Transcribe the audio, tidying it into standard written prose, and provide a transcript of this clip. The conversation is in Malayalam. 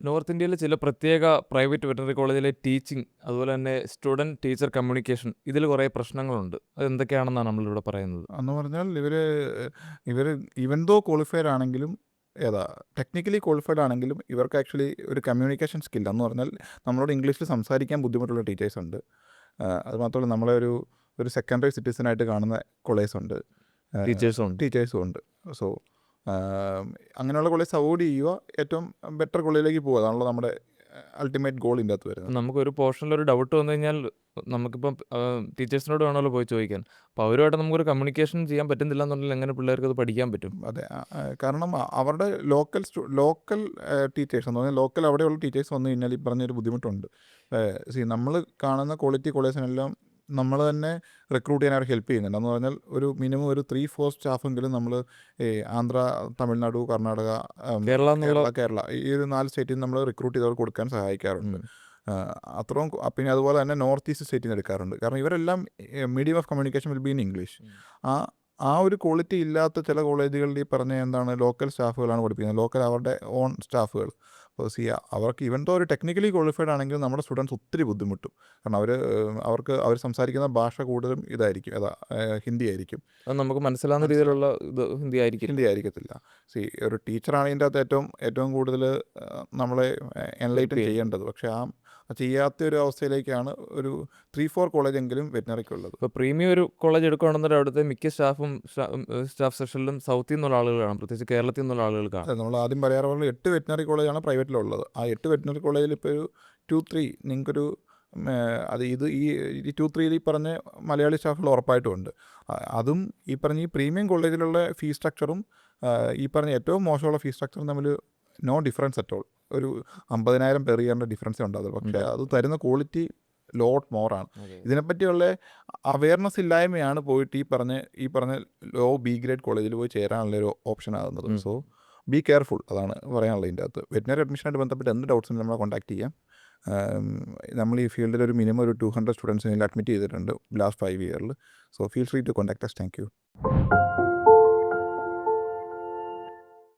നോർത്ത് ഇന്ത്യയിലെ ചില പ്രത്യേക പ്രൈവറ്റ് വെറ്ററിനറി കോളേജിലെ ടീച്ചിങ്, അതുപോലെ തന്നെ സ്റ്റുഡൻറ് ടീച്ചർ കമ്മ്യൂണിക്കേഷൻ, ഇതിൽ കുറേ പ്രശ്നങ്ങളുണ്ട്. അതെന്തൊക്കെയാണെന്നാണ് നമ്മളിവിടെ പറയുന്നത്. എന്ന് പറഞ്ഞാൽ ഇവർ ഈവൻ ദോ ക്വാളിഫൈഡ് ആണെങ്കിലും ടെക്നിക്കലി ക്വാളിഫൈഡ് ആണെങ്കിലും ഇവർക്ക് ആക്ച്വലി ഒരു കമ്മ്യൂണിക്കേഷൻ സ്കിൽ എന്ന് പറഞ്ഞാൽ നമ്മളോട് ഇംഗ്ലീഷിൽ സംസാരിക്കാൻ ബുദ്ധിമുട്ടുള്ള ടീച്ചേഴ്സ് ഉണ്ട്. അതുമാത്രമല്ല നമ്മളെ ഒരു സെക്കൻഡറി സിറ്റിസനായിട്ട് കാണുന്ന കോളേജ് ഉണ്ട്, ടീച്ചേഴ്സും ഉണ്ട്. സോ അങ്ങനെയുള്ള കോളേജ് അവോയ്ഡ് ചെയ്യുക, ഏറ്റവും ബെറ്റർ കോളേജിലേക്ക് പോകുക. അതാണല്ലോ നമ്മുടെ അൾട്ടിമേറ്റ് ഗോൾ ഇതിൻ്റെ അകത്ത് വരുന്നത്. നമുക്കൊരു പോർഷനിലൊരു ഡൗട്ട് വന്നു കഴിഞ്ഞാൽ നമുക്കിപ്പം ടീച്ചേഴ്സിനോട് വേണമല്ലോ പോയി ചോദിക്കാൻ. അപ്പോൾ അവരുമായിട്ട് നമുക്കൊരു കമ്മ്യൂണിക്കേഷൻ ചെയ്യാൻ പറ്റുന്നില്ല എന്നുണ്ടെങ്കിൽ എങ്ങനെ പിള്ളേർക്ക് അത് പഠിക്കാൻ പറ്റും? അതെ, കാരണം അവരുടെ ലോക്കൽ ടീച്ചേഴ്സ് എന്ന് പറഞ്ഞാൽ ലോക്കൽ അവിടെയുള്ള ടീച്ചേഴ്സ് വന്നു കഴിഞ്ഞാൽ ഈ പറഞ്ഞൊരു ബുദ്ധിമുട്ടുണ്ട്. നമ്മൾ കാണുന്ന ക്വാളിറ്റി കോളേജിനെല്ലാം നമ്മൾ തന്നെ റിക്രൂട്ട് ചെയ്യാൻ അവർ ഹെൽപ്പ് ചെയ്യുന്നുണ്ട്. എന്ന് പറഞ്ഞാൽ ഒരു മിനിമം ഒരു 3-4 സ്റ്റാഫെങ്കിലും നമ്മൾ ആന്ധ്ര, തമിഴ്നാട്, കർണാടക, കേരള ഈ ഒരു 4 സ്റ്റേറ്റിൽ നമ്മൾ റിക്രൂട്ട് ചെയ്തവർ കൊടുക്കാൻ സഹായിക്കാറുണ്ട്. അത്രയും. പിന്നെ അതുപോലെ തന്നെ നോർത്ത് ഈസ്റ്റ് സ്റ്റേറ്റിൽ നിന്ന് എടുക്കാറുണ്ട്. കാരണം ഇവരെല്ലാം medium of communication will be in English. ആ ഒരു ക്വാളിറ്റി ഇല്ലാത്ത ചില കോളേജുകളിൽ ഈ പറഞ്ഞ ലോക്കൽ സ്റ്റാഫുകളാണ് പഠിപ്പിക്കുന്നത്, ലോക്കൽ അവരുടെ ഓൺ സ്റ്റാഫുകൾ. അപ്പോൾ അവർക്ക് ഇവൻ ഒരു ടെക്നിക്കലി ക്വാളിഫൈഡ് ആണെങ്കിൽ നമ്മുടെ സ്റ്റുഡൻസ് ഒത്തിരി ബുദ്ധിമുട്ടും. കാരണം അവർ സംസാരിക്കുന്ന ഭാഷ കൂടുതലും ഇതായിരിക്കും, ഹിന്ദി ആയിരിക്കും. അത് നമുക്ക് മനസ്സിലാവുന്ന രീതിയിലുള്ള ഹിന്ദി ആയിരിക്കത്തില്ല. ഒരു ടീച്ചറാണ് ഇതിൻ്റെ അകത്ത് ഏറ്റവും കൂടുതൽ നമ്മളെ എൻലൈറ്റൻ ചെയ്യേണ്ടത്. പക്ഷേ ചെയ്യാത്ത ഒരു അവസ്ഥയിലേക്കാണ് ഒരു 3-4 കോളേജെങ്കിലും വെറ്റിനറിക്കുള്ളത്. ഇപ്പോൾ പ്രീമിയം ഒരു കോളേജ് എടുക്കുകയാണെന്നുണ്ടെങ്കിൽ അവിടുത്തെ മിക്ക സ്റ്റാഫ് സെഷനിലും സൗത്തിൽ നിന്നുള്ള ആളുകളാണ്, പ്രത്യേകിച്ച് കേരളത്തിൽ നിന്നുള്ള ആളുകൾ കാണും. നമ്മൾ ആദ്യം പറയാറുള്ള 8 വെറ്റിനറി കോളേജാണ് പ്രൈവറ്റിലുള്ളത്. ആ 8 വെറ്റിനറി കോളേജിൽ ഇപ്പോൾ ഒരു 2-3 നിങ്ങൾക്കൊരു ഈ 2-3 ഈ പറഞ്ഞ മലയാളി സ്റ്റാഫുകൾ ഉറപ്പായിട്ടും ഉണ്ട്. അതും ഈ പറഞ്ഞ ഈ പ്രീമിയം കോളേജിലുള്ള ഫീസ് സ്ട്രക്ചറും ഈ പറഞ്ഞ ഏറ്റവും മോശമുള്ള ഫീസ് സ്ട്രക്ചറും തമ്മിൽ നോ ഡിഫറൻസ് അറ്റ് ഓൾ. ഒരു 50,000 പെർ ഇയറിൻ്റെ ഡിഫറൻസേ ഉണ്ടാകും. പക്ഷേ അത് തരുന്ന ക്വാളിറ്റി ലോട്ട് മോറാണ്. ഇതിനെപ്പറ്റിയുള്ള അവയർനെസ് ഇല്ലായ്മയാണ് പോയിട്ട് ഈ പറഞ്ഞ ലോ ബി ഗ്രേഡ് കോളേജിൽ പോയി ചേരാനുള്ളൊരു ഓപ്ഷൻ ആകുന്നത്. സോ ബി കെയർഫുൾ, അതാണ് പറയാനുള്ളത് ഇതിൻ്റെ അകത്ത്. വെറ്റിനറി അഡ്മിഷനായിട്ട് ബന്ധപ്പെട്ട് എന്ത് ഡൗട്ട്സും നമ്മളെ കോൺടാക്ട് ചെയ്യാം. നമ്മൾ ഈ ഫീൽഡിൽ ഒരു മിനിമം ഒരു 200 സ്റ്റുഡൻസിനെ അഡ്മിറ്റ് ചെയ്തിട്ടുണ്ട് ലാസ്റ്റ് 5 ഇയറിൽ. So feel free to contact us. Thank U.